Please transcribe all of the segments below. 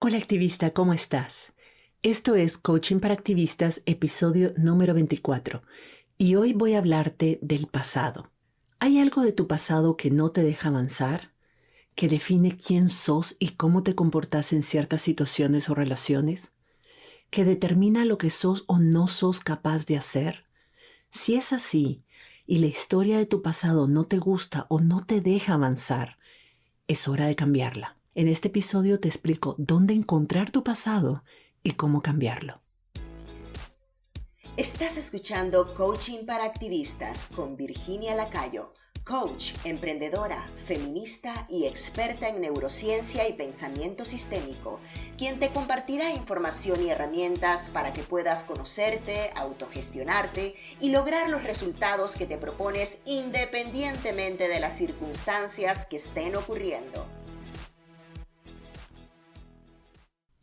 Hola activista, ¿cómo estás? Esto es Coaching para Activistas, episodio número 24, y hoy voy a hablarte del pasado. ¿Hay algo de tu pasado que no te deja avanzar? ¿Que define quién sos y cómo te comportas en ciertas situaciones o relaciones? ¿Que determina lo que sos o no sos capaz de hacer? Si es así, y la historia de tu pasado no te gusta o no te deja avanzar, es hora de cambiarla. En este episodio te explico dónde encontrar tu pasado y cómo cambiarlo. Estás escuchando Coaching para Activistas con Virginia Lacayo, coach, emprendedora, feminista y experta en neurociencia y pensamiento sistémico, quien te compartirá información y herramientas para que puedas conocerte, autogestionarte y lograr los resultados que te propones independientemente de las circunstancias que estén ocurriendo.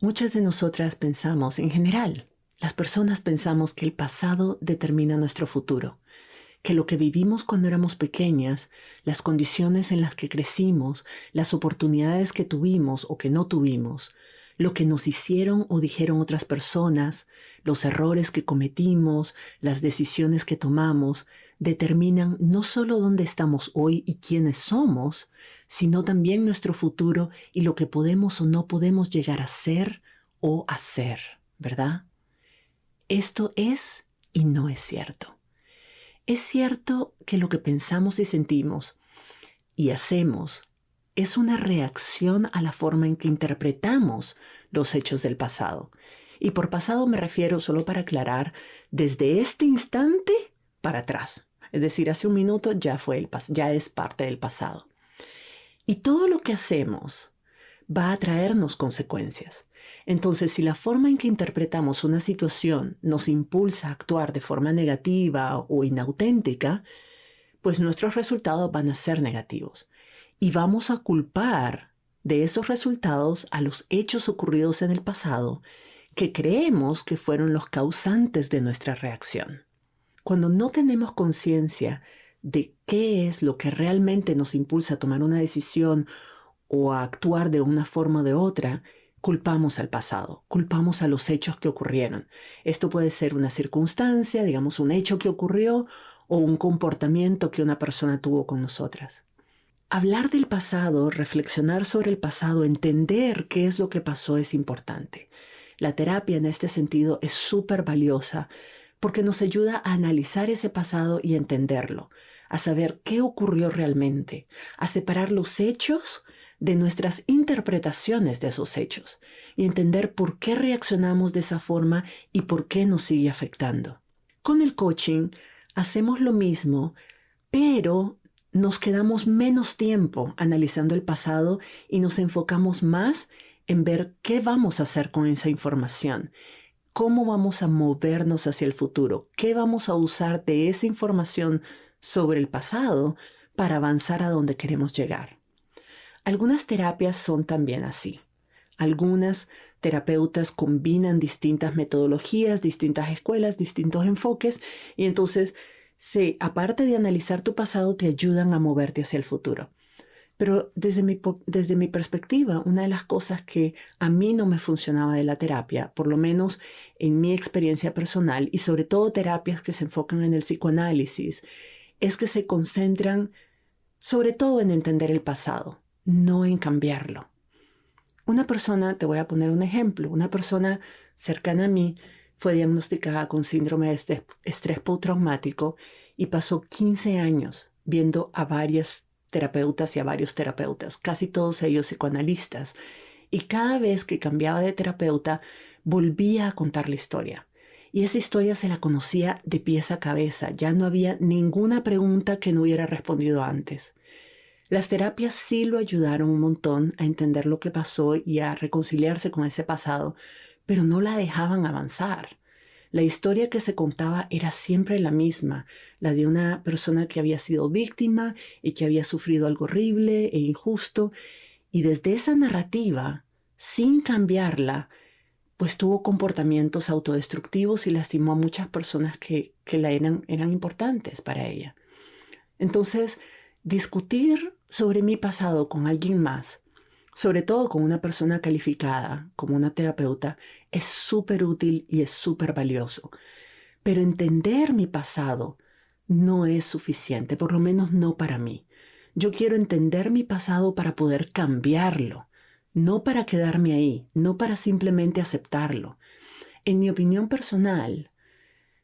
Muchas de nosotras pensamos, en general, las personas pensamos que el pasado determina nuestro futuro, que lo que vivimos cuando éramos pequeñas, las condiciones en las que crecimos, las oportunidades que tuvimos o que no tuvimos, lo que nos hicieron o dijeron otras personas, los errores que cometimos, las decisiones que tomamos, determinan no solo dónde estamos hoy y quiénes somos, sino también nuestro futuro y lo que podemos o no podemos llegar a ser o hacer, ¿verdad? Esto es y no es cierto. Es cierto que lo que pensamos y sentimos y hacemos es una reacción a la forma en que interpretamos los hechos del pasado. Y por pasado me refiero, solo para aclarar, desde este instante para atrás. Es decir, hace un minuto ya es parte del pasado. Y todo lo que hacemos va a traernos consecuencias. Entonces, si la forma en que interpretamos una situación nos impulsa a actuar de forma negativa o inauténtica, pues nuestros resultados van a ser negativos. Y vamos a culpar de esos resultados a los hechos ocurridos en el pasado que creemos que fueron los causantes de nuestra reacción. Cuando no tenemos conciencia de qué es lo que realmente nos impulsa a tomar una decisión o a actuar de una forma o de otra, culpamos al pasado, culpamos a los hechos que ocurrieron. Esto puede ser una circunstancia, digamos un hecho que ocurrió o un comportamiento que una persona tuvo con nosotras. Hablar del pasado, reflexionar sobre el pasado, entender qué es lo que pasó es importante. La terapia en este sentido es súper valiosa porque nos ayuda a analizar ese pasado y entenderlo, a saber qué ocurrió realmente, a separar los hechos de nuestras interpretaciones de esos hechos y entender por qué reaccionamos de esa forma y por qué nos sigue afectando. Con el coaching hacemos lo mismo, pero nos quedamos menos tiempo analizando el pasado y nos enfocamos más en ver qué vamos a hacer con esa información, cómo vamos a movernos hacia el futuro, qué vamos a usar de esa información sobre el pasado para avanzar a donde queremos llegar. Algunas terapias son también así. Algunas terapeutas combinan distintas metodologías, distintas escuelas, distintos enfoques y entonces, aparte de analizar tu pasado, te ayudan a moverte hacia el futuro. Pero desde mi perspectiva, una de las cosas que a mí no me funcionaba de la terapia, por lo menos en mi experiencia personal, y sobre todo terapias que se enfocan en el psicoanálisis, es que se concentran sobre todo en entender el pasado, no en cambiarlo. Una persona, te voy a poner un ejemplo, una persona cercana a mí fue diagnosticada con síndrome de estrés postraumático y pasó 15 años viendo a varias terapeutas y a varios terapeutas, casi todos ellos psicoanalistas. Y cada vez que cambiaba de terapeuta, volvía a contar la historia. Y esa historia se la conocía de pies a cabeza. Ya no había ninguna pregunta que no hubiera respondido antes. Las terapias sí lo ayudaron un montón a entender lo que pasó y a reconciliarse con ese pasado, pero no la dejaban avanzar. La historia que se contaba era siempre la misma, la de una persona que había sido víctima y que había sufrido algo horrible e injusto, y desde esa narrativa, sin cambiarla, pues tuvo comportamientos autodestructivos y lastimó a muchas personas que eran importantes para ella. Entonces, discutir sobre mi pasado con alguien más, sobre todo con una persona calificada, como una terapeuta, es súper útil y es súper valioso. Pero entender mi pasado no es suficiente, por lo menos no para mí. Yo quiero entender mi pasado para poder cambiarlo, no para quedarme ahí, no para simplemente aceptarlo. En mi opinión personal,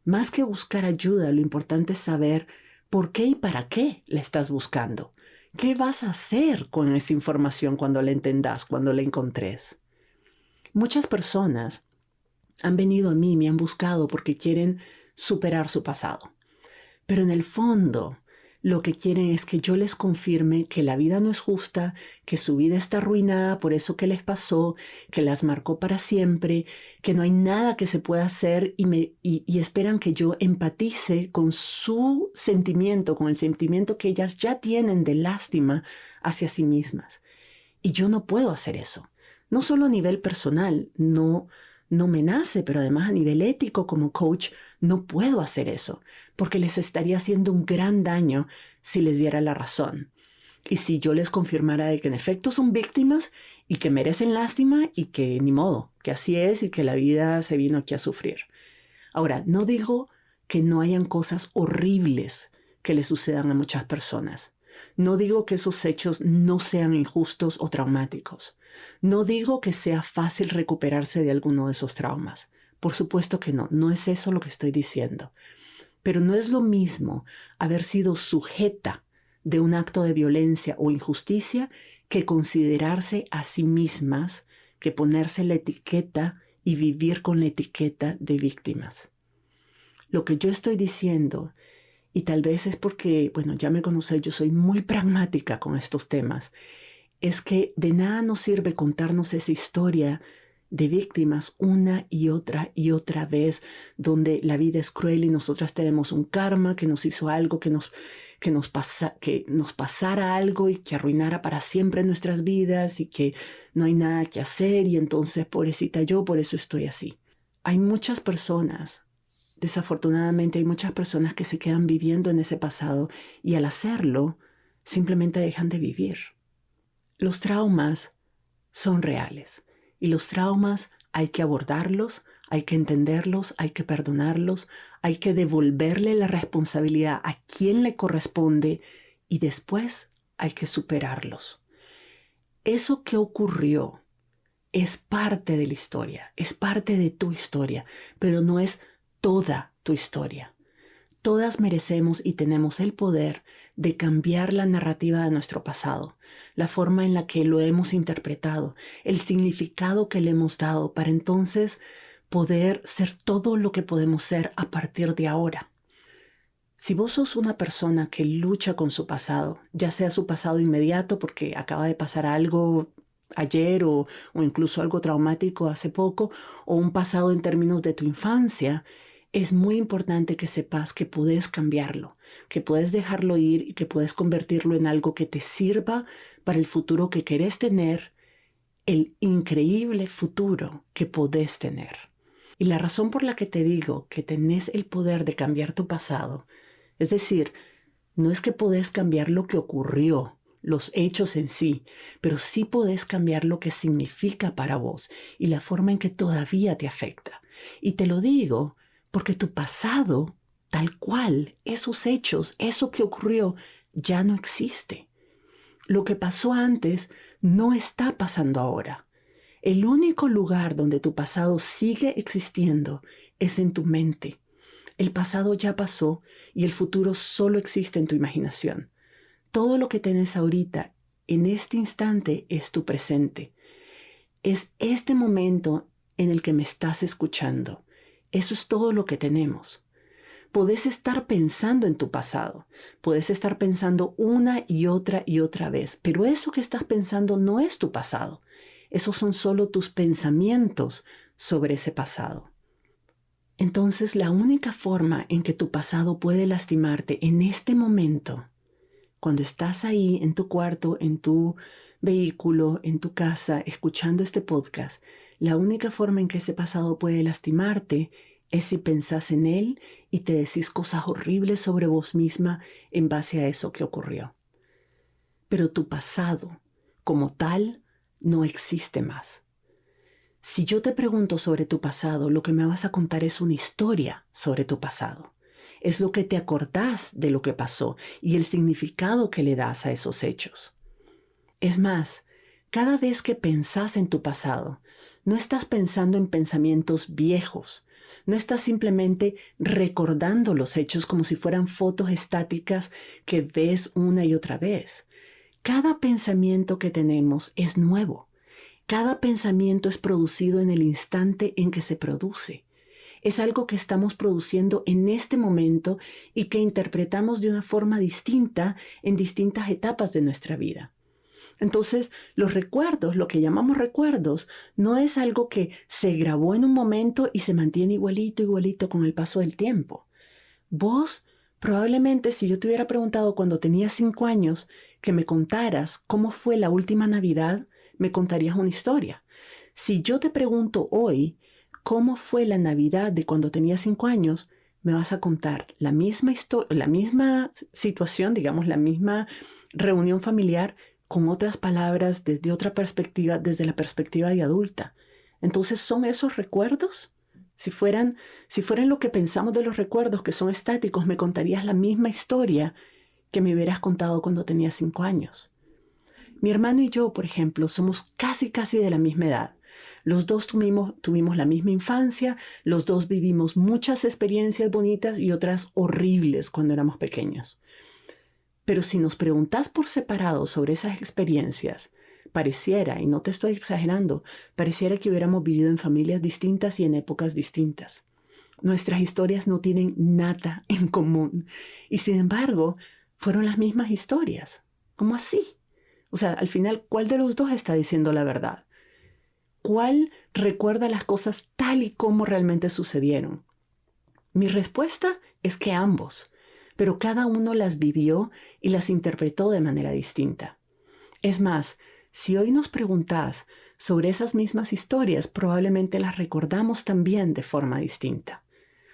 más que buscar ayuda, lo importante es saber por qué y para qué la estás buscando. ¿Qué vas a hacer con esa información cuando la entendas, cuando la encontres? Muchas personas han venido a mí, me han buscado porque quieren superar su pasado. Pero en el fondo, lo que quieren es que yo les confirme que la vida no es justa, que su vida está arruinada por eso que les pasó, que las marcó para siempre, que no hay nada que se pueda hacer y esperan que yo empatice con su sentimiento, con el sentimiento que ellas ya tienen de lástima hacia sí mismas. Y yo no puedo hacer eso. No solo a nivel personal, no me nace, pero además a nivel ético como coach, no puedo hacer eso, porque les estaría haciendo un gran daño si les diera la razón. Y si yo les confirmara de que en efecto son víctimas y que merecen lástima y que ni modo, que así es y que la vida se vino aquí a sufrir. Ahora, no digo que no hayan cosas horribles que le sucedan a muchas personas. No digo que esos hechos no sean injustos o traumáticos. No digo que sea fácil recuperarse de alguno de esos traumas. Por supuesto que no, no es eso lo que estoy diciendo. Pero no es lo mismo haber sido sujeta de un acto de violencia o injusticia que considerarse a sí mismas, que ponerse la etiqueta y vivir con la etiqueta de víctimas. Lo que yo estoy diciendo, y tal vez es porque, bueno, ya me conocéis, yo soy muy pragmática con estos temas, es que de nada nos sirve contarnos esa historia de víctimas una y otra vez, donde la vida es cruel y nosotras tenemos un karma que nos hizo algo, que nos pasara algo y que arruinara para siempre nuestras vidas y que no hay nada que hacer y entonces, pobrecita yo, por eso estoy así. Hay muchas personas, desafortunadamente hay muchas personas que se quedan viviendo en ese pasado y al hacerlo simplemente dejan de vivir. Los traumas son reales y los traumas hay que abordarlos, hay que entenderlos, hay que perdonarlos, hay que devolverle la responsabilidad a quien le corresponde y después hay que superarlos. Eso que ocurrió es parte de la historia, es parte de tu historia, pero no es toda tu historia. Todas merecemos y tenemos el poder de cambiar la narrativa de nuestro pasado, la forma en la que lo hemos interpretado, el significado que le hemos dado para entonces poder ser todo lo que podemos ser a partir de ahora. Si vos sos una persona que lucha con su pasado, ya sea su pasado inmediato porque acaba de pasar algo ayer o incluso algo traumático hace poco, o un pasado en términos de tu infancia, es muy importante que sepas que puedes cambiarlo, que puedes dejarlo ir y que puedes convertirlo en algo que te sirva para el futuro que querés tener, el increíble futuro que podés tener. Y la razón por la que te digo que tenés el poder de cambiar tu pasado, es decir, no es que podés cambiar lo que ocurrió, los hechos en sí, pero sí podés cambiar lo que significa para vos y la forma en que todavía te afecta. Y te lo digo porque tu pasado, tal cual, esos hechos, eso que ocurrió, ya no existe. Lo que pasó antes no está pasando ahora. El único lugar donde tu pasado sigue existiendo es en tu mente. El pasado ya pasó y el futuro solo existe en tu imaginación. Todo lo que tenés ahorita, en este instante, es tu presente. Es este momento en el que me estás escuchando. Eso es todo lo que tenemos. Podés estar pensando en tu pasado, podés estar pensando una y otra vez, pero eso que estás pensando no es tu pasado. Esos son solo tus pensamientos sobre ese pasado. Entonces, la única forma en que tu pasado puede lastimarte en este momento, cuando estás ahí en tu cuarto, en tu vehículo, en tu casa, escuchando este podcast, la única forma en que ese pasado puede lastimarte es si pensás en él y te decís cosas horribles sobre vos misma en base a eso que ocurrió. Pero tu pasado, como tal, no existe más. Si yo te pregunto sobre tu pasado, lo que me vas a contar es una historia sobre tu pasado. Es lo que te acordás de lo que pasó y el significado que le das a esos hechos. Es más, cada vez que pensás en tu pasado, no estás pensando en pensamientos viejos, no estás simplemente recordando los hechos como si fueran fotos estáticas que ves una y otra vez. Cada pensamiento que tenemos es nuevo. Cada pensamiento es producido en el instante en que se produce. Es algo que estamos produciendo en este momento y que interpretamos de una forma distinta en distintas etapas de nuestra vida. Entonces, los recuerdos, lo que llamamos recuerdos, no es algo que se grabó en un momento y se mantiene igualito con el paso del tiempo. Vos, probablemente, si yo te hubiera preguntado cuando tenías 5 años que me contaras cómo fue la última Navidad, me contarías una historia. Si yo te pregunto hoy cómo fue la Navidad de cuando tenías 5 años, me vas a contar la misma situación, digamos, la misma reunión familiar, con otras palabras, desde otra perspectiva, desde la perspectiva de adulta. Entonces, ¿son esos recuerdos? Si fueran lo que pensamos de los recuerdos, que son estáticos, me contarías la misma historia que me hubieras contado cuando tenías 5 años. Mi hermano y yo, por ejemplo, somos casi de la misma edad. Los dos tuvimos la misma infancia, los dos vivimos muchas experiencias bonitas y otras horribles cuando éramos pequeños. Pero si nos preguntás por separado sobre esas experiencias, pareciera, y no te estoy exagerando, pareciera que hubiéramos vivido en familias distintas y en épocas distintas. Nuestras historias no tienen nada en común. Y sin embargo, fueron las mismas historias. ¿Cómo así? O sea, al final, ¿cuál de los dos está diciendo la verdad? ¿Cuál recuerda las cosas tal y como realmente sucedieron? Mi respuesta es que ambos, pero cada uno las vivió y las interpretó de manera distinta. Es más, si hoy nos preguntás sobre esas mismas historias, probablemente las recordamos también de forma distinta.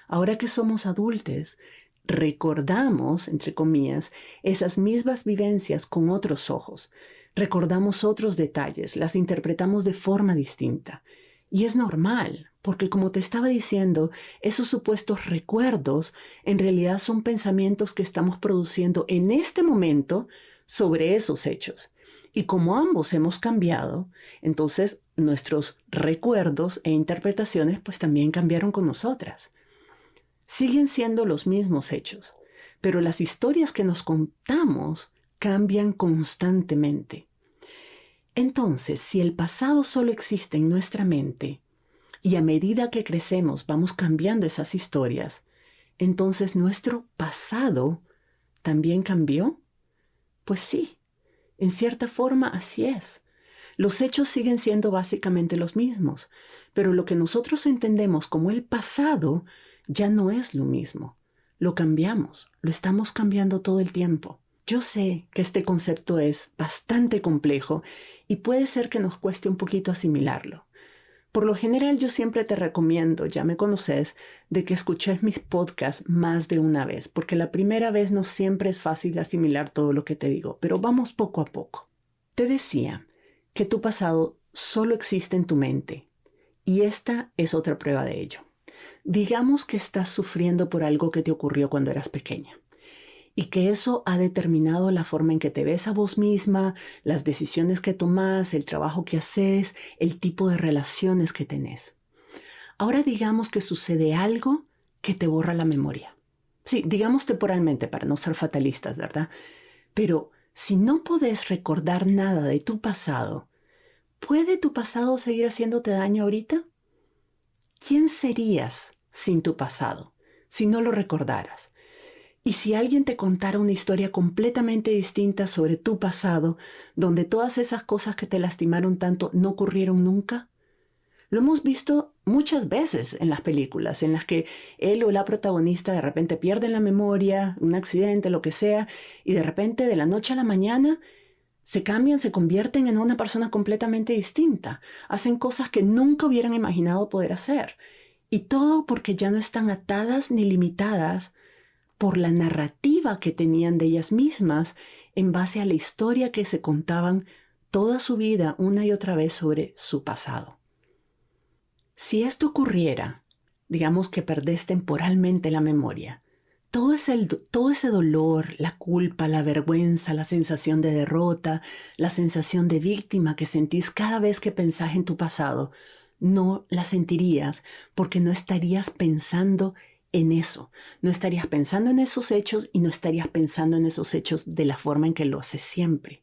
Ahora que somos adultos, recordamos, entre comillas, esas mismas vivencias con otros ojos. Recordamos otros detalles, las interpretamos de forma distinta. Y es normal, porque como te estaba diciendo, esos supuestos recuerdos en realidad son pensamientos que estamos produciendo en este momento sobre esos hechos. Y como ambos hemos cambiado, entonces nuestros recuerdos e interpretaciones pues también cambiaron con nosotras. Siguen siendo los mismos hechos, pero las historias que nos contamos cambian constantemente. Entonces, si el pasado solo existe en nuestra mente y a medida que crecemos vamos cambiando esas historias, entonces ¿nuestro pasado también cambió? Pues sí, en cierta forma así es. Los hechos siguen siendo básicamente los mismos, pero lo que nosotros entendemos como el pasado ya no es lo mismo. Lo cambiamos, lo estamos cambiando todo el tiempo. Yo sé que este concepto es bastante complejo y puede ser que nos cueste un poquito asimilarlo. Por lo general yo siempre te recomiendo, ya me conoces, de que escuches mis podcasts más de una vez, porque la primera vez no siempre es fácil asimilar todo lo que te digo, pero vamos poco a poco. Te decía que tu pasado solo existe en tu mente y esta es otra prueba de ello. Digamos que estás sufriendo por algo que te ocurrió cuando eras pequeña y que eso ha determinado la forma en que te ves a vos misma, las decisiones que tomás, el trabajo que haces, el tipo de relaciones que tenés. Ahora digamos que sucede algo que te borra la memoria. Sí, digamos temporalmente para no ser fatalistas, ¿verdad? Pero si no podés recordar nada de tu pasado, ¿puede tu pasado seguir haciéndote daño ahorita? ¿Quién serías sin tu pasado si no lo recordaras? Y si alguien te contara una historia completamente distinta sobre tu pasado, donde todas esas cosas que te lastimaron tanto no ocurrieron nunca, lo hemos visto muchas veces en las películas, en las que él o la protagonista de repente pierden la memoria, un accidente, lo que sea, y de repente de la noche a la mañana se cambian, se convierten en una persona completamente distinta, hacen cosas que nunca hubieran imaginado poder hacer. Y todo porque ya no están atadas ni limitadas por la narrativa que tenían de ellas mismas en base a la historia que se contaban toda su vida una y otra vez sobre su pasado. Si esto ocurriera, digamos que perdés temporalmente la memoria, todo ese dolor, la culpa, la vergüenza, la sensación de derrota, la sensación de víctima que sentís cada vez que pensás en tu pasado, no la sentirías porque no estarías pensando en eso. No estarías pensando en esos hechos y no estarías pensando en esos hechos de la forma en que lo haces siempre.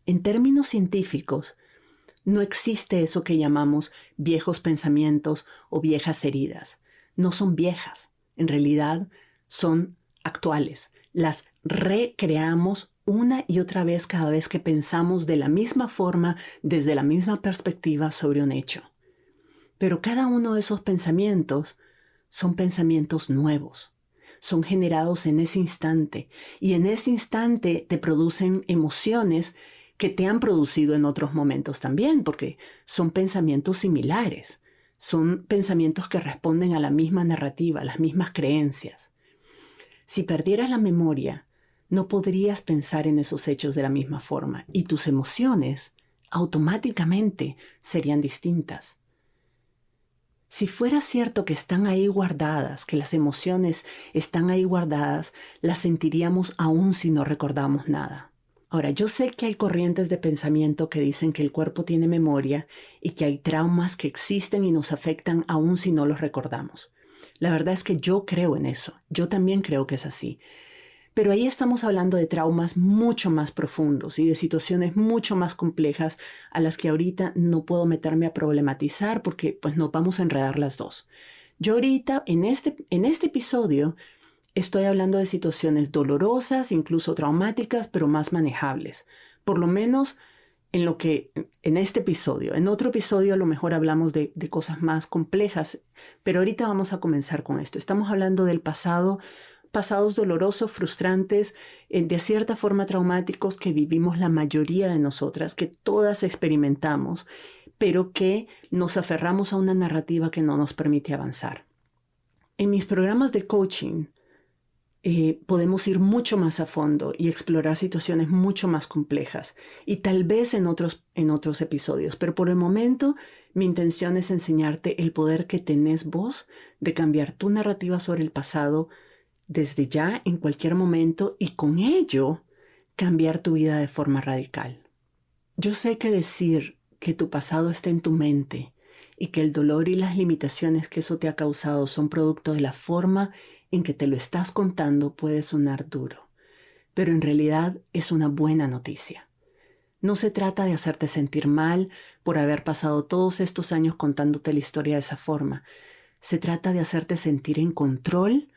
En términos científicos, no existe eso que llamamos viejos pensamientos o viejas heridas. No son viejas. En realidad, son actuales. Las recreamos una y otra vez cada vez que pensamos de la misma forma, desde la misma perspectiva sobre un hecho. Pero cada uno de esos pensamientos son pensamientos nuevos. Son generados en ese instante y en ese instante te producen emociones que te han producido en otros momentos también, porque son pensamientos similares. Son pensamientos que responden a la misma narrativa, a las mismas creencias. Si perdieras la memoria, no podrías pensar en esos hechos de la misma forma y tus emociones automáticamente serían distintas. Si fuera cierto que están ahí guardadas, que las emociones están ahí guardadas, las sentiríamos aún si no recordamos nada. Ahora, yo sé que hay corrientes de pensamiento que dicen que el cuerpo tiene memoria y que hay traumas que existen y nos afectan aún si no los recordamos. La verdad es que yo creo en eso. Yo también creo que es así. Pero ahí estamos hablando de traumas mucho más profundos y de situaciones mucho más complejas a las que ahorita no puedo meterme a problematizar porque pues nos vamos a enredar las dos. Yo ahorita en este episodio estoy hablando de situaciones dolorosas, incluso traumáticas, pero más manejables. Por lo menos en este episodio. En otro episodio a lo mejor hablamos de cosas más complejas, pero ahorita vamos a comenzar con esto. Estamos hablando del pasado, pasados dolorosos, frustrantes, de cierta forma traumáticos que vivimos la mayoría de nosotras, que todas experimentamos, pero que nos aferramos a una narrativa que no nos permite avanzar. En mis programas de coaching podemos ir mucho más a fondo y explorar situaciones mucho más complejas y tal vez en otros episodios, pero por el momento mi intención es enseñarte el poder que tenés vos de cambiar tu narrativa sobre el pasado desde ya, en cualquier momento, y con ello cambiar tu vida de forma radical. Yo sé que decir que tu pasado está en tu mente y que el dolor y las limitaciones que eso te ha causado son producto de la forma en que te lo estás contando puede sonar duro, pero en realidad es una buena noticia. No se trata de hacerte sentir mal por haber pasado todos estos años contándote la historia de esa forma. Se trata de hacerte sentir en control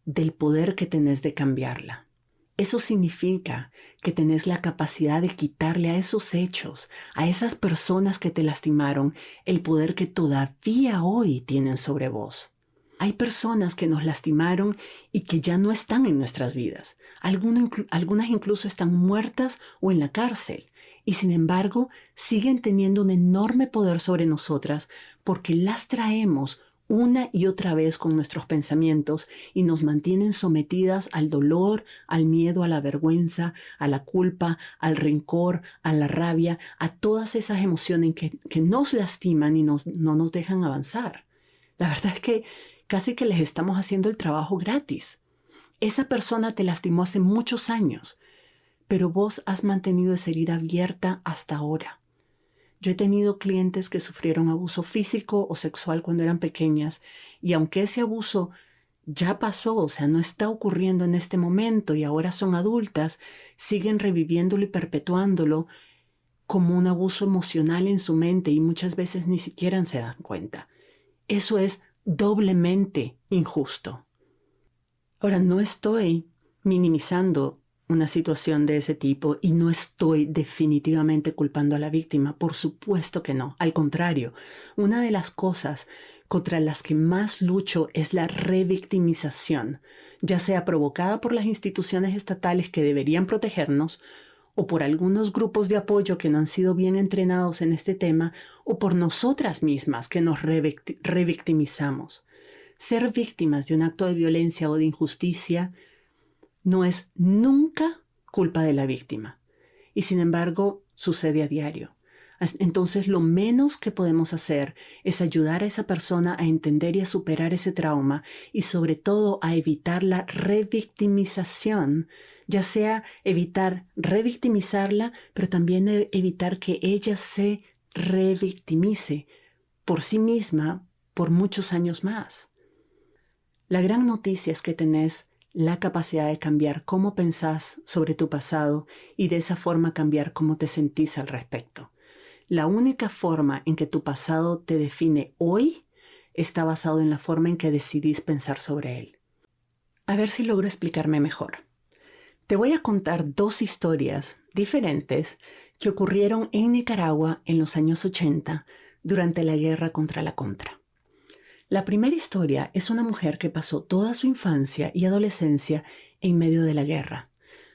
del poder que tenés de cambiarla. Eso significa que tenés la capacidad de quitarle a esos hechos, a esas personas que te lastimaron, el poder que todavía hoy tienen sobre vos. Hay personas que nos lastimaron y que ya no están en nuestras vidas. Algunas incluso están muertas o en la cárcel. Y sin embargo, siguen teniendo un enorme poder sobre nosotras porque las traemos una y otra vez con nuestros pensamientos y nos mantienen sometidas al dolor, al miedo, a la vergüenza, a la culpa, al rencor, a la rabia, a todas esas emociones que nos lastiman y no nos dejan avanzar. La verdad es que casi que les estamos haciendo el trabajo gratis. Esa persona te lastimó hace muchos años, pero vos has mantenido esa herida abierta hasta ahora. Yo he tenido clientes que sufrieron abuso físico o sexual cuando eran pequeñas y aunque ese abuso ya pasó, o sea, no está ocurriendo en este momento y ahora son adultas, siguen reviviéndolo y perpetuándolo como un abuso emocional en su mente y muchas veces ni siquiera se dan cuenta. Eso es doblemente injusto. Ahora, no estoy minimizando una situación de ese tipo y no estoy definitivamente culpando a la víctima, por supuesto que no. Al contrario, una de las cosas contra las que más lucho es la revictimización, ya sea provocada por las instituciones estatales que deberían protegernos o por algunos grupos de apoyo que no han sido bien entrenados en este tema o por nosotras mismas que nos revictimizamos. Ser víctimas de un acto de violencia o de injusticia no es nunca culpa de la víctima. Y sin embargo, sucede a diario. Entonces, lo menos que podemos hacer es ayudar a esa persona a entender y a superar ese trauma y sobre todo a evitar la revictimización, ya sea evitar revictimizarla, pero también evitar que ella se revictimice por sí misma por muchos años más. La gran noticia es que tenés la capacidad de cambiar cómo pensás sobre tu pasado y de esa forma cambiar cómo te sentís al respecto. La única forma en que tu pasado te define hoy está basado en la forma en que decidís pensar sobre él. A ver si logro explicarme mejor. Te voy a contar dos historias diferentes que ocurrieron en Nicaragua en los años 80 durante la guerra contra la Contra. La primera historia es una mujer que pasó toda su infancia y adolescencia en medio de la guerra.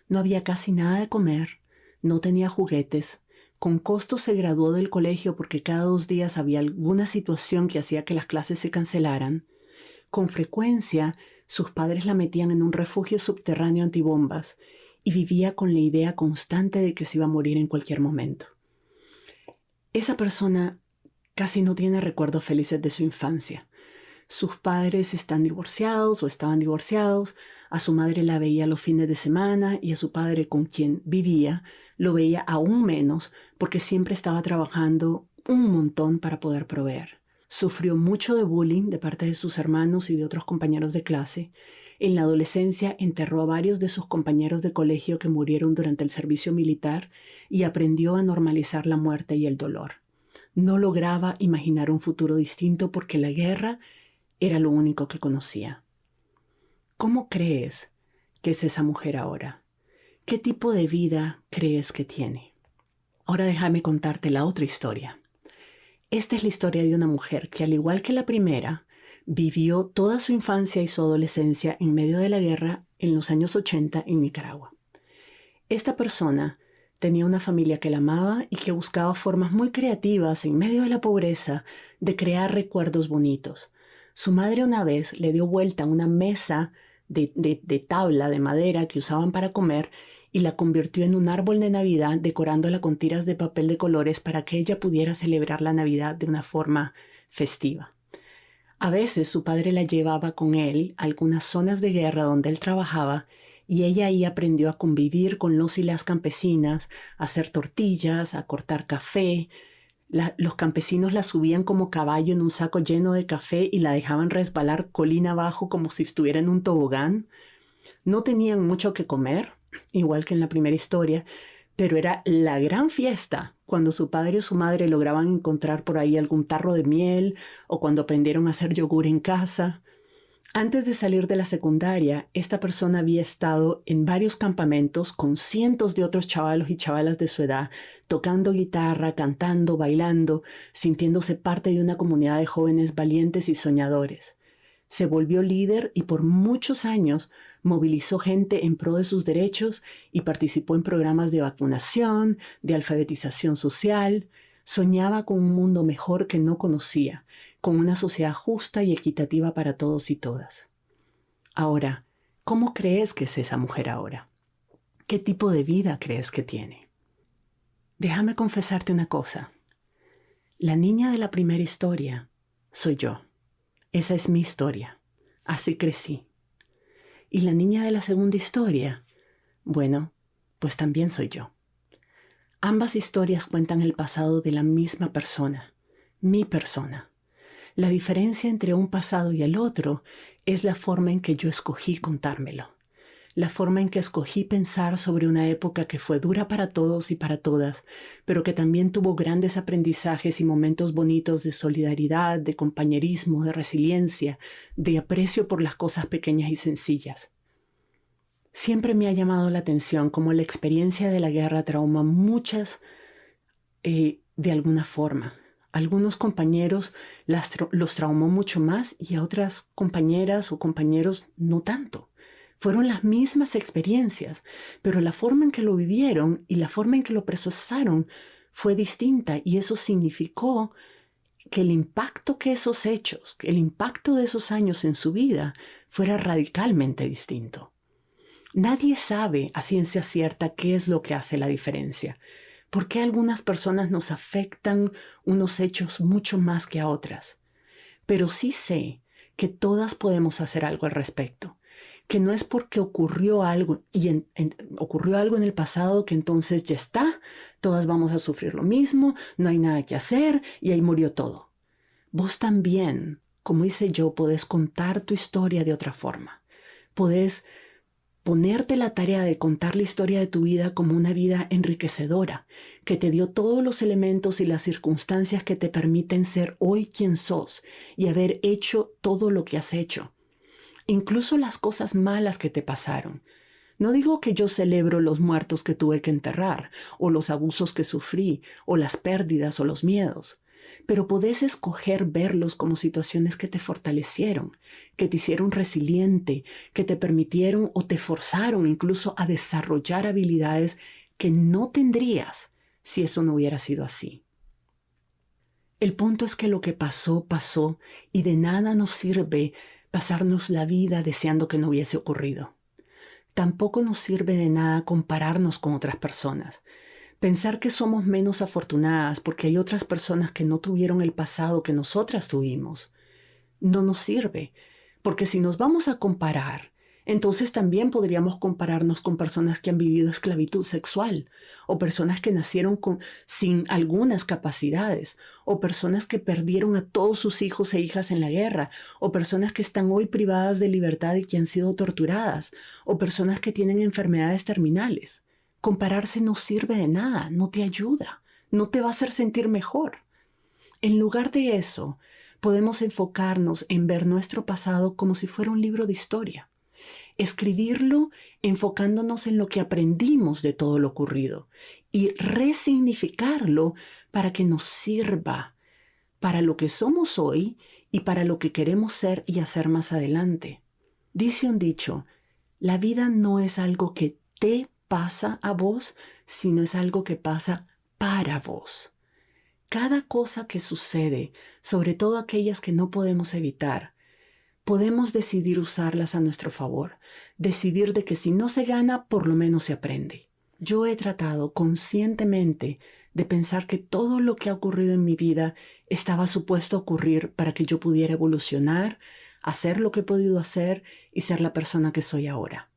No había casi nada de comer, no tenía juguetes. Con costo se graduó del colegio porque cada 2 días había alguna situación que hacía que las clases se cancelaran. Con frecuencia, sus padres la metían en un refugio subterráneo antibombas y vivía con la idea constante de que se iba a morir en cualquier momento. Esa persona casi no tiene recuerdos felices de su infancia. Sus padres están divorciados o estaban divorciados. A su madre la veía los fines de semana y a su padre, con quien vivía, lo veía aún menos porque siempre estaba trabajando un montón para poder proveer. Sufrió mucho de bullying de parte de sus hermanos y de otros compañeros de clase. En la adolescencia enterró a varios de sus compañeros de colegio que murieron durante el servicio militar y aprendió a normalizar la muerte y el dolor. No lograba imaginar un futuro distinto porque la guerra era lo único que conocía. ¿Cómo crees que es esa mujer ahora? ¿Qué tipo de vida crees que tiene? Ahora déjame contarte la otra historia. Esta es la historia de una mujer que, al igual que la primera, vivió toda su infancia y su adolescencia en medio de la guerra en los años 80 en Nicaragua. Esta persona tenía una familia que la amaba y que buscaba formas muy creativas en medio de la pobreza de crear recuerdos bonitos. Su madre una vez le dio vuelta a una mesa de tabla de madera que usaban para comer y la convirtió en un árbol de Navidad, decorándola con tiras de papel de colores para que ella pudiera celebrar la Navidad de una forma festiva. A veces su padre la llevaba con él a algunas zonas de guerra donde él trabajaba y ella ahí aprendió a convivir con los y las campesinas, a hacer tortillas, a cortar café. Los campesinos la subían como caballo en un saco lleno de café y la dejaban resbalar colina abajo como si estuviera en un tobogán. No tenían mucho que comer, igual que en la primera historia, pero era la gran fiesta cuando su padre o su madre lograban encontrar por ahí algún tarro de miel o cuando aprendieron a hacer yogur en casa. Antes de salir de la secundaria, esta persona había estado en varios campamentos con cientos de otros chavalos y chavalas de su edad, tocando guitarra, cantando, bailando, sintiéndose parte de una comunidad de jóvenes valientes y soñadores. Se volvió líder y por muchos años movilizó gente en pro de sus derechos y participó en programas de vacunación, de alfabetización social. Soñaba con un mundo mejor que no conocía, con una sociedad justa y equitativa para todos y todas. Ahora, ¿cómo crees que es esa mujer ahora? ¿Qué tipo de vida crees que tiene? Déjame confesarte una cosa. La niña de la primera historia soy yo. Esa es mi historia. Así crecí. Y la niña de la segunda historia, bueno, pues también soy yo. Ambas historias cuentan el pasado de la misma persona, mi persona. La diferencia entre un pasado y el otro es la forma en que yo escogí contármelo, la forma en que escogí pensar sobre una época que fue dura para todos y para todas, pero que también tuvo grandes aprendizajes y momentos bonitos de solidaridad, de compañerismo, de resiliencia, de aprecio por las cosas pequeñas y sencillas. Siempre me ha llamado la atención cómo la experiencia de la guerra trauma muchas de alguna forma. Algunos compañeros los traumó mucho más y a otras compañeras o compañeros no tanto. Fueron las mismas experiencias, pero la forma en que lo vivieron y la forma en que lo procesaron fue distinta y eso significó que el impacto que esos hechos, que el impacto de esos años en su vida fuera radicalmente distinto. Nadie sabe a ciencia cierta qué es lo que hace la diferencia, ¿Por qué a algunas personas nos afectan unos hechos mucho más que a otras? Pero sí sé que todas podemos hacer algo al respecto, que no es porque ocurrió algo ocurrió algo en el pasado que entonces ya está, todas vamos a sufrir lo mismo, no hay nada que hacer y ahí murió todo. Vos también, como hice yo, podés contar tu historia de otra forma. Podés ponerte la tarea de contar la historia de tu vida como una vida enriquecedora, que te dio todos los elementos y las circunstancias que te permiten ser hoy quien sos y haber hecho todo lo que has hecho, incluso las cosas malas que te pasaron. No digo que yo celebro los muertos que tuve que enterrar, o los abusos que sufrí, o las pérdidas o los miedos, pero podés escoger verlos como situaciones que te fortalecieron, que te hicieron resiliente, que te permitieron o te forzaron incluso a desarrollar habilidades que no tendrías si eso no hubiera sido así. El punto es que lo que pasó, pasó y de nada nos sirve pasarnos la vida deseando que no hubiese ocurrido. Tampoco nos sirve de nada compararnos con otras personas. Pensar que somos menos afortunadas porque hay otras personas que no tuvieron el pasado que nosotras tuvimos, no nos sirve, porque si nos vamos a comparar, entonces también podríamos compararnos con personas que han vivido esclavitud sexual, o personas que nacieron sin algunas capacidades, o personas que perdieron a todos sus hijos e hijas en la guerra, o personas que están hoy privadas de libertad y que han sido torturadas, o personas que tienen enfermedades terminales. Compararse no sirve de nada, no te ayuda, no te va a hacer sentir mejor. En lugar de eso, podemos enfocarnos en ver nuestro pasado como si fuera un libro de historia. Escribirlo enfocándonos en lo que aprendimos de todo lo ocurrido y resignificarlo para que nos sirva para lo que somos hoy y para lo que queremos ser y hacer más adelante. Dice un dicho, la vida no es algo que te pasa a vos, sino es algo que pasa para vos. Cada cosa que sucede, sobre todo aquellas que no podemos evitar, podemos decidir usarlas a nuestro favor, decidir de que si no se gana, por lo menos se aprende. Yo he tratado conscientemente de pensar que todo lo que ha ocurrido en mi vida estaba supuesto a ocurrir para que yo pudiera evolucionar, hacer lo que he podido hacer y ser la persona que soy ahora.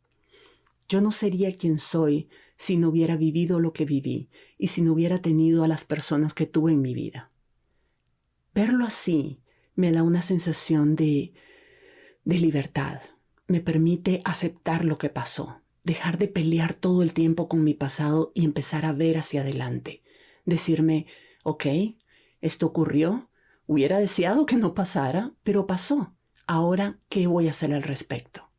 Yo no sería quien soy si no hubiera vivido lo que viví y si no hubiera tenido a las personas que tuve en mi vida. Verlo así me da una sensación de libertad. Me permite aceptar lo que pasó, dejar de pelear todo el tiempo con mi pasado y empezar a ver hacia adelante. Decirme, ok, esto ocurrió, hubiera deseado que no pasara, pero pasó. Ahora, ¿qué voy a hacer al respecto?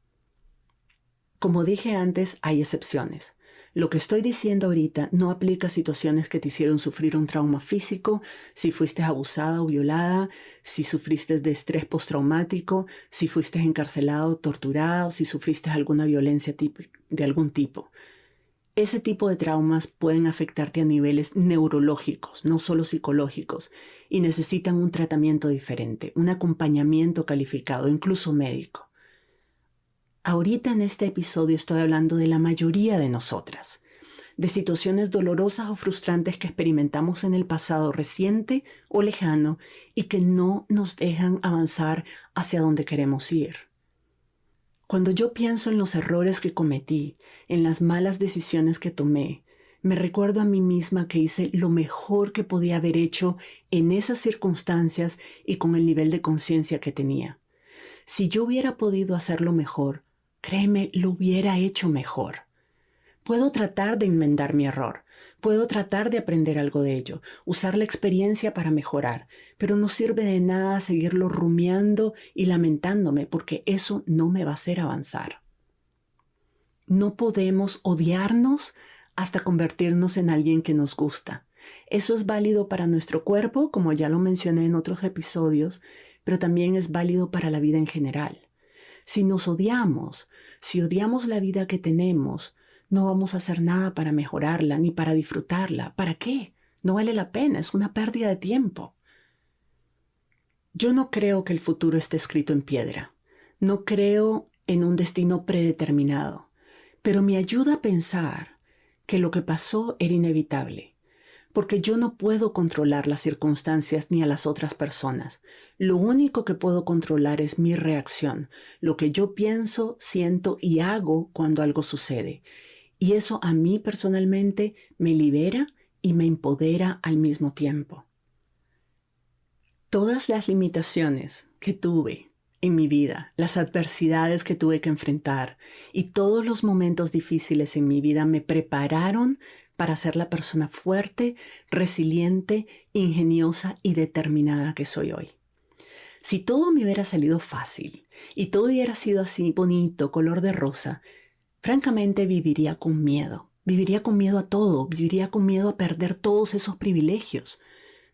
Como dije antes, hay excepciones. Lo que estoy diciendo ahorita no aplica a situaciones que te hicieron sufrir un trauma físico, si fuiste abusada o violada, si sufriste de estrés postraumático, si fuiste encarcelado o torturado, si sufriste alguna violencia de algún tipo. Ese tipo de traumas pueden afectarte a niveles neurológicos, no solo psicológicos, y necesitan un tratamiento diferente, un acompañamiento calificado, incluso médico. Ahorita en este episodio estoy hablando de la mayoría de nosotras, de situaciones dolorosas o frustrantes que experimentamos en el pasado reciente o lejano y que no nos dejan avanzar hacia donde queremos ir. Cuando yo pienso en los errores que cometí, en las malas decisiones que tomé, me recuerdo a mí misma que hice lo mejor que podía haber hecho en esas circunstancias y con el nivel de conciencia que tenía. Si yo hubiera podido hacerlo mejor, créeme, lo hubiera hecho mejor. Puedo tratar de enmendar mi error, puedo tratar de aprender algo de ello, usar la experiencia para mejorar, pero no sirve de nada seguirlo rumiando y lamentándome porque eso no me va a hacer avanzar. No podemos odiarnos hasta convertirnos en alguien que nos gusta. Eso es válido para nuestro cuerpo, como ya lo mencioné en otros episodios, pero también es válido para la vida en general. Si nos odiamos, si odiamos la vida que tenemos, no vamos a hacer nada para mejorarla ni para disfrutarla. ¿Para qué? No vale la pena, es una pérdida de tiempo. Yo no creo que el futuro esté escrito en piedra. No creo en un destino predeterminado, pero me ayuda a pensar que lo que pasó era inevitable. porque yo no puedo controlar las circunstancias ni a las otras personas. Lo único que puedo controlar es mi reacción, lo que yo pienso, siento y hago cuando algo sucede. Y eso a mí personalmente me libera y me empodera al mismo tiempo. Todas las limitaciones que tuve en mi vida, las adversidades que tuve que enfrentar y todos los momentos difíciles en mi vida me prepararon para ser la persona fuerte, resiliente, ingeniosa y determinada que soy hoy. Si todo me hubiera salido fácil y todo hubiera sido así bonito, color de rosa, francamente viviría con miedo. Viviría con miedo a todo, viviría con miedo a perder todos esos privilegios,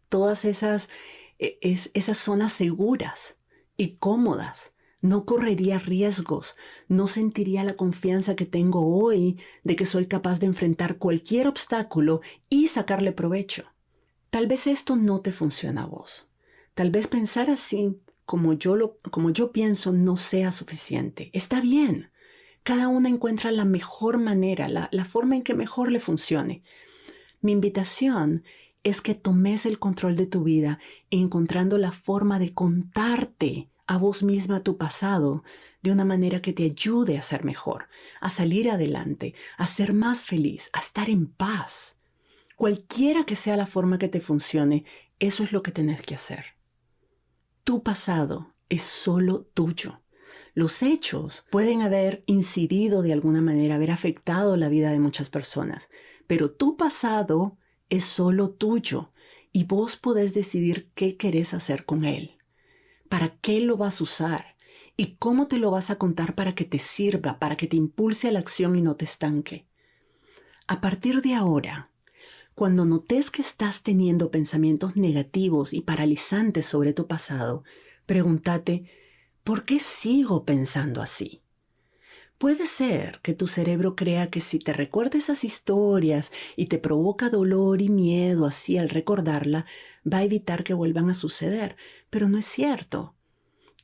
todas esas zonas seguras y cómodas. No correría riesgos, no sentiría la confianza que tengo hoy de que soy capaz de enfrentar cualquier obstáculo y sacarle provecho. Tal vez esto no te funciona a vos. Tal vez pensar así, como yo pienso, no sea suficiente. Está bien. Cada una encuentra la mejor manera, la forma en que mejor le funcione. Mi invitación es que tomes el control de tu vida encontrando la forma de contarte a vos misma tu pasado de una manera que te ayude a ser mejor, a salir adelante, a ser más feliz, a estar en paz. Cualquiera que sea la forma que te funcione, eso es lo que tenés que hacer. Tu pasado es solo tuyo. Los hechos pueden haber incidido de alguna manera, haber afectado la vida de muchas personas, pero tu pasado es solo tuyo y vos podés decidir qué querés hacer con él. ¿Para qué lo vas a usar? ¿Y cómo te lo vas a contar para que te sirva, para que te impulse a la acción y no te estanque? A partir de ahora, cuando notes que estás teniendo pensamientos negativos y paralizantes sobre tu pasado, pregúntate, ¿por qué sigo pensando así? Puede ser que tu cerebro crea que si te recuerda esas historias y te provoca dolor y miedo así al recordarla, va a evitar que vuelvan a suceder, pero no es cierto.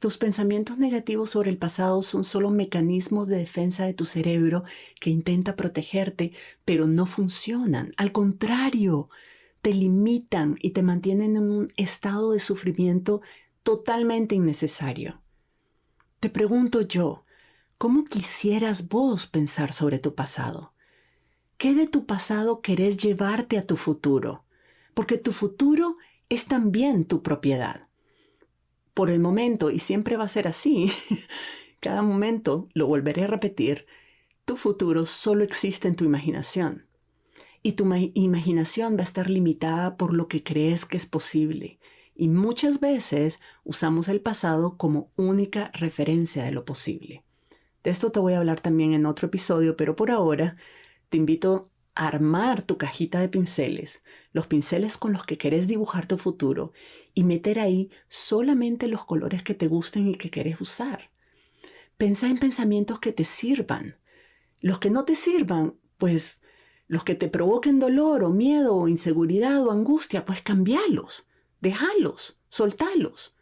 Tus pensamientos negativos sobre el pasado son solo mecanismos de defensa de tu cerebro que intenta protegerte, pero no funcionan. Al contrario, te limitan y te mantienen en un estado de sufrimiento totalmente innecesario. Te pregunto yo, ¿cómo quisieras vos pensar sobre tu pasado? ¿Qué de tu pasado querés llevarte a tu futuro? Porque tu futuro es también tu propiedad. Por el momento, y siempre va a ser así, cada momento, lo volveré a repetir, tu futuro solo existe en tu imaginación. Y tu imaginación va a estar limitada por lo que crees que es posible. Y muchas veces usamos el pasado como única referencia de lo posible. De esto te voy a hablar también en otro episodio, pero por ahora te invito a armar tu cajita de pinceles, los pinceles con los que querés dibujar tu futuro y meter ahí solamente los colores que te gusten y que querés usar. Pensá en pensamientos que te sirvan. Los que no te sirvan, pues los que te provoquen dolor o miedo o inseguridad o angustia, pues cambialos, déjalos, soltalos.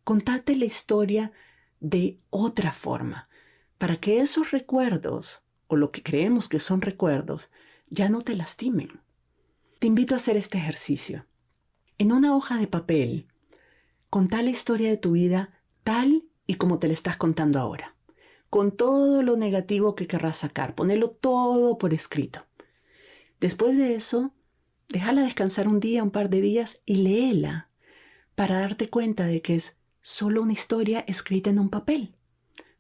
Contate la historia de otra forma, para que esos recuerdos, o lo que creemos que son recuerdos, ya no te lastimen. Te invito a hacer este ejercicio. En una hoja de papel, contá la historia de tu vida tal y como te la estás contando ahora, con todo lo negativo que querrás sacar, ponelo todo por escrito. Después de eso, déjala descansar un día, un par de días y léela para darte cuenta de que es solo una historia escrita en un papel,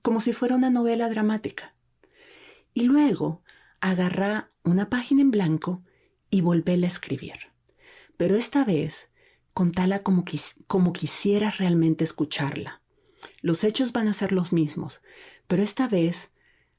como si fuera una novela dramática. Y luego agarrá una página en blanco y volvéla a escribir. Pero esta vez, contala como quisieras realmente escucharla. Los hechos van a ser los mismos, pero esta vez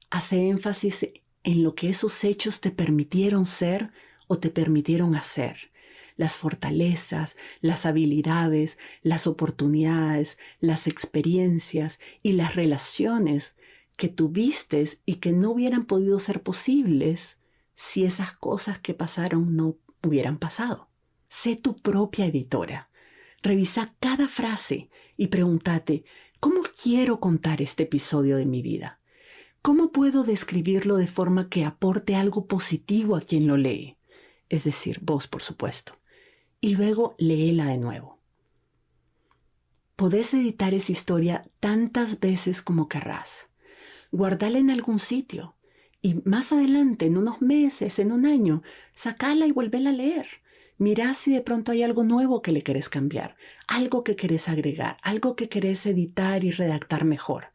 hace énfasis en lo que esos hechos te permitieron ser o te permitieron hacer. Las fortalezas, las habilidades, las oportunidades, las experiencias y las relaciones que tuviste y que no hubieran podido ser posibles si esas cosas que pasaron no hubieran pasado. Sé tu propia editora. Revisa cada frase y pregúntate, ¿cómo quiero contar este episodio de mi vida? ¿Cómo puedo describirlo de forma que aporte algo positivo a quien lo lee? es decir, vos por supuesto, y luego léela de nuevo. Podés editar esa historia tantas veces como querrás. Guardala en algún sitio y más adelante, en unos meses, en un año, sacala y vuélvela a leer. Mirá si de pronto hay algo nuevo que le querés cambiar, algo que querés agregar, algo que querés editar y redactar mejor.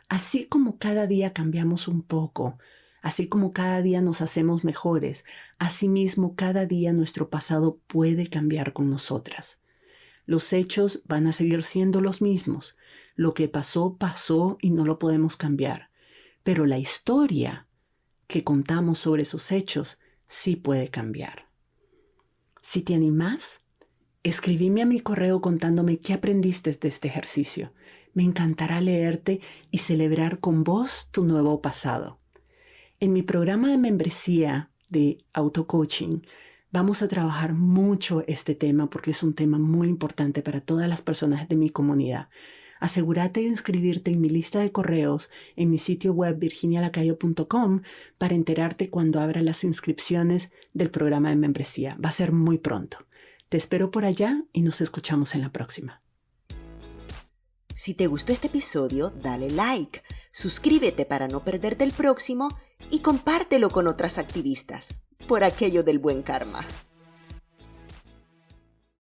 Así como cada día cambiamos un poco, así como cada día nos hacemos mejores, asimismo cada día nuestro pasado puede cambiar con nosotras. Los hechos van a seguir siendo los mismos. Lo que pasó, pasó y no lo podemos cambiar. Pero la historia que contamos sobre esos hechos sí puede cambiar. Si te animás, escribime a mi correo contándome qué aprendiste de este ejercicio. Me encantará leerte y celebrar con vos tu nuevo pasado. En mi programa de membresía de auto-coaching, vamos a trabajar mucho este tema porque es un tema muy importante para todas las personas de mi comunidad. Asegúrate de inscribirte en mi lista de correos en mi sitio web virginialacayo.com para enterarte cuando abra las inscripciones del programa de membresía. Va a ser muy pronto. Te espero por allá y nos escuchamos en la próxima. Si te gustó este episodio, dale like, suscríbete para no perderte el próximo y compártelo con otras activistas, por aquello del buen karma.